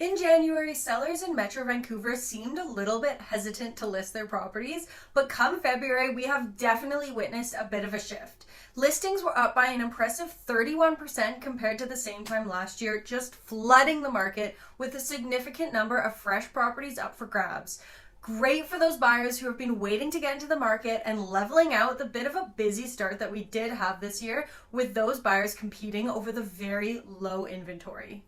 In January, sellers in Metro Vancouver seemed a little bit hesitant to list their properties, but come February, we have definitely witnessed a bit of a shift. Listings were up by an impressive 31% compared to the same time last year, just flooding the market with a significant number of fresh properties up for grabs. Great for those buyers who have been waiting to get into the market and leveling out the bit of a busy start that we did have this year, with those buyers competing over the very low inventory.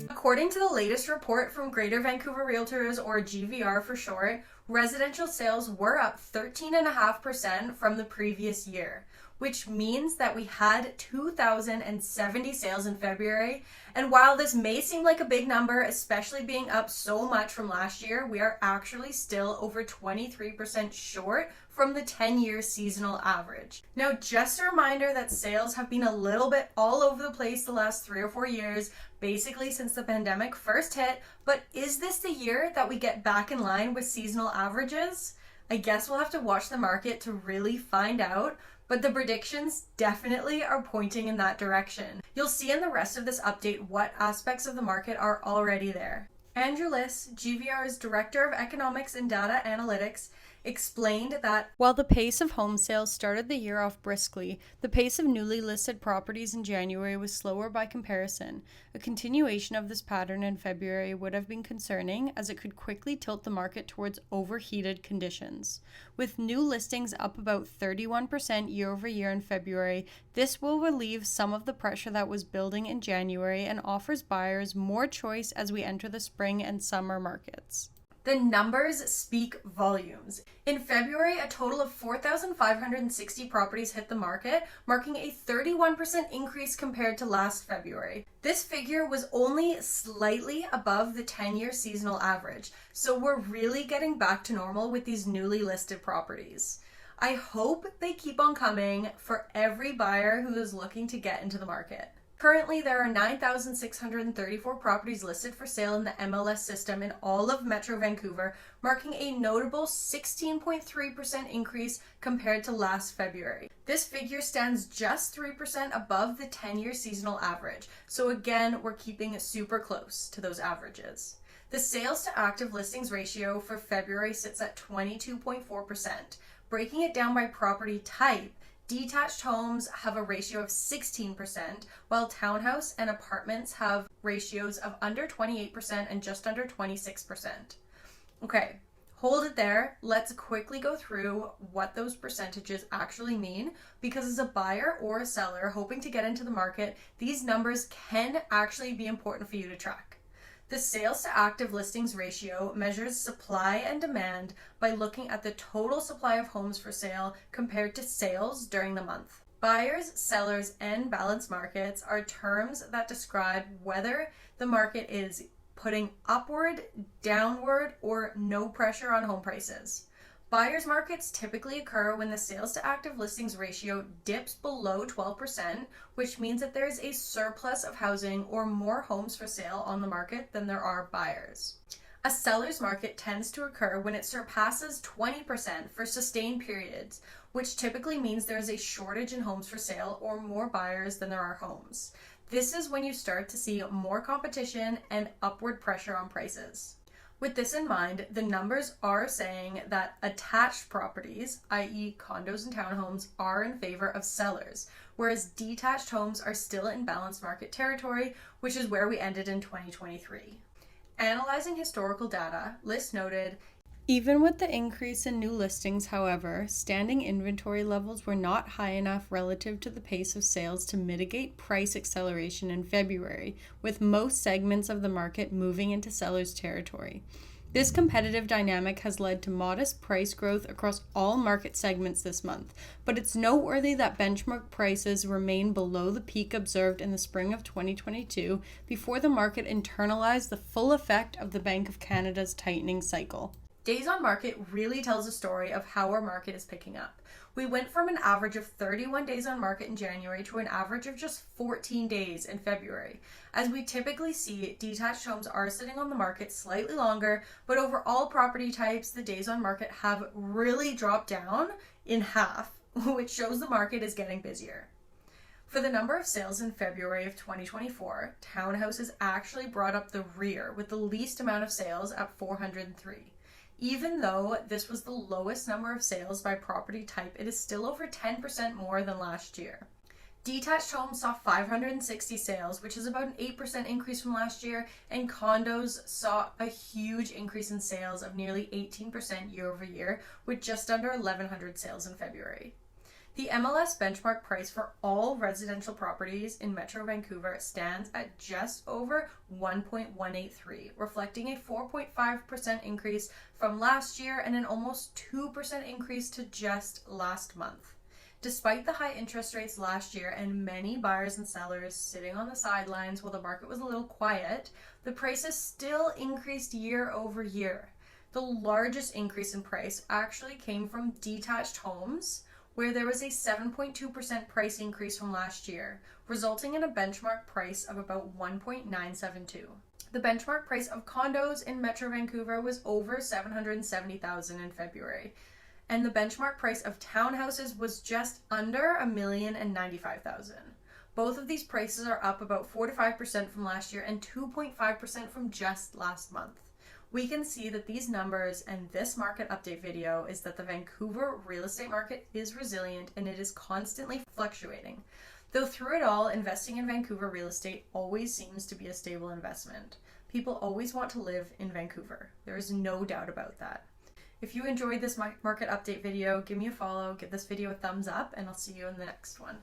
According to the latest report from Greater Vancouver Realtors, or GVR for short, residential sales were up 13.5% from the previous year, which means that we had 2,070 sales in February. And while this may seem like a big number, especially being up so much from last year, we are actually still over 23% short from the 10-year seasonal average. Now, just a reminder that sales have been a little bit all over the place the last 3 or 4 years, basically since the pandemic first hit, but is this the year that we get back in line with seasonal averages? I guess we'll have to watch the market to really find out, but the predictions definitely are pointing in that direction. You'll see in the rest of this update what aspects of the market are already there. Andrew Liss, GVR's Director of Economics and Data Analytics, explained that while the pace of home sales started the year off briskly, the pace of newly listed properties in January was slower by comparison. A continuation of this pattern in February would have been concerning, as it could quickly tilt the market towards overheated conditions. With new listings up about 31% year over year in February, this will relieve some of the pressure that was building in January and offers buyers more choice as we enter the spring and summer markets. The numbers speak volumes. In February, a total of 4,560 properties hit the market, marking a 31% increase compared to last February. This figure was only slightly above the 10-year seasonal average, so we're really getting back to normal with these newly listed properties. I hope they keep on coming for every buyer who is looking to get into the market. Currently, there are 9,634 properties listed for sale in the MLS system in all of Metro Vancouver, marking a notable 16.3% increase compared to last February. This figure stands just 3% above the 10-year seasonal average, so again, we're keeping super close to those averages. The sales to active listings ratio for February sits at 22.4%. Breaking it down by property type, detached homes have a ratio of 16%, while townhouse and apartments have ratios of under 28% and just under 26%. Okay, hold it there. Let's quickly go through what those percentages actually mean, because as a buyer or a seller hoping to get into the market, these numbers can actually be important for you to track. The sales to active listings ratio measures supply and demand by looking at the total supply of homes for sale compared to sales during the month. Buyers, sellers, and balanced markets are terms that describe whether the market is putting upward, downward, or no pressure on home prices. Buyers markets typically occur when the sales to active listings ratio dips below 12%, which means that there is a surplus of housing or more homes for sale on the market than there are buyers. A seller's market tends to occur when it surpasses 20% for sustained periods, which typically means there is a shortage in homes for sale or more buyers than there are homes. This is when you start to see more competition and upward pressure on prices. With this in mind, the numbers are saying that attached properties, i.e. condos and townhomes, are in favor of sellers, whereas detached homes are still in balanced market territory, which is where we ended in 2023. Analyzing historical data, Liss noted, even with the increase in new listings, however, standing inventory levels were not high enough relative to the pace of sales to mitigate price acceleration in February, with most segments of the market moving into sellers' territory. This competitive dynamic has led to modest price growth across all market segments this month, but it's noteworthy that benchmark prices remain below the peak observed in the spring of 2022 before the market internalized the full effect of the Bank of Canada's tightening cycle. Days on market really tells a story of how our market is picking up. We went from an average of 31 days on market in January to an average of just 14 days in February. As we typically see, detached homes are sitting on the market slightly longer, but over all property types, the days on market have really dropped down in half, which shows the market is getting busier. For the number of sales in February of 2024, townhouses actually brought up the rear with the least amount of sales at 403. Even though this was the lowest number of sales by property type, it is still over 10% more than last year. Detached homes saw 560 sales, which is about an 8% increase from last year, and condos saw a huge increase in sales of nearly 18% year over year, with just under 1,100 sales in February. The MLS benchmark price for all residential properties in Metro Vancouver stands at just over 1.183, reflecting a 4.5% increase from last year and an almost 2% increase to just last month. Despite the high interest rates last year and many buyers and sellers sitting on the sidelines while the market was a little quiet, the prices still increased year over year. The largest increase in price actually came from detached homes, where there was a 7.2% price increase from last year, resulting in a benchmark price of about 1.972. The benchmark price of condos in Metro Vancouver was over $770,000 in February, and the benchmark price of townhouses was just under $1,095,000. Both of these prices are up about 4 to 5% from last year and 2.5% from just last month. We can see that these numbers and this market update video is that the Vancouver real estate market is resilient and it is constantly fluctuating. Though through it all, investing in Vancouver real estate always seems to be a stable investment. People always want to live in Vancouver. There is no doubt about that. If you enjoyed this market update video, give me a follow, give this video a thumbs up, and I'll see you in the next one.